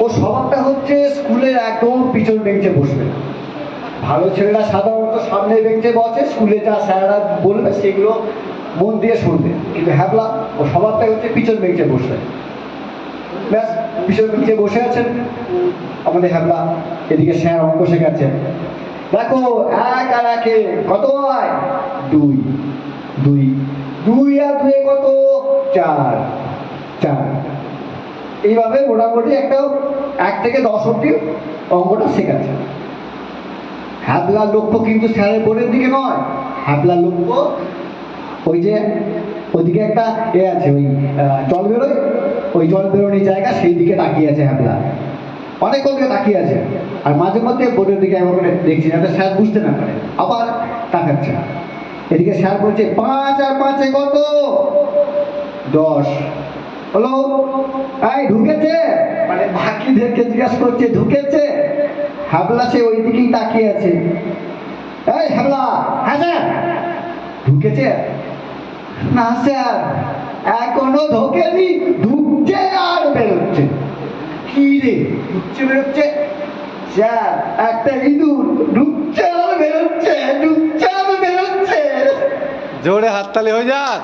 ও স্বভাবটা হচ্ছে স্কুলের একদম পিছন বেঞ্চে বসবে। ভালো ছেলেরা সাধারণত সামনের বেঞ্চে বসে, স্কুলে যা স্যাররা বলবে সেগুলো মন দিয়ে শুনবে, কিন্তু হ্যাবলা ও স্বভাবটা হচ্ছে পিছন বেঞ্চে বসবে। ব্যাস, পিছন বেঞ্চে বসে আছেন আমাদের হ্যাবলা, এদিকে স্যার অঙ্ক শেখাচ্ছেন। দেখো, এক আর একে কত হয়? দুই। দুই দুই আর দুয়ে কত? চার। চার। এইভাবে মোটামুটি একটা 1 থেকে 10 অব্দি অঙ্কটা শেখাচ্ছে। হ্যাবলার লক্ষ্য কিন্তু স্যারের বোর্ডের দিকে নয়, হ্যাবলার লক্ষ্য ওই যে ওইদিকে একটা আছে, ওই জল বেরোয়, ওই জল বেরোনোর জায়গা, সেই দিকে তাকিয়ে আছে হ্যাবলা, অনেক দিকে তাকিয়ে আছে। আর মাঝে মধ্যে বোর্ডের দিকে এমন করে দেখছি যাতে স্যার বুঝতে না পারে, আবার তাকাচ্ছে। এদিকে স্যার বলছে 5 আর 5-এ কত? 10। হলো? এই ঢুকেছে? মানে বাকিদেরকে জিজ্ঞাসা করছে ঢুকেছে। হ্যাবলা সে ওই দিকেই তাকিয়ে আছে। এই হ্যাবলা, হ্যাঁ স্যার ঢুকেছে? না স্যার এখনো ঢোকেনি, ঢুকছে আর বেরোচ্ছে। কি রে, ঢুকছে বেরোচ্ছে? স্যার একটা ইঁদুর ঢুকছে আর বেরোচ্ছে, ঢুকছে আর বেরোচ্ছে। জোরে হাততালি হয়ে যাক।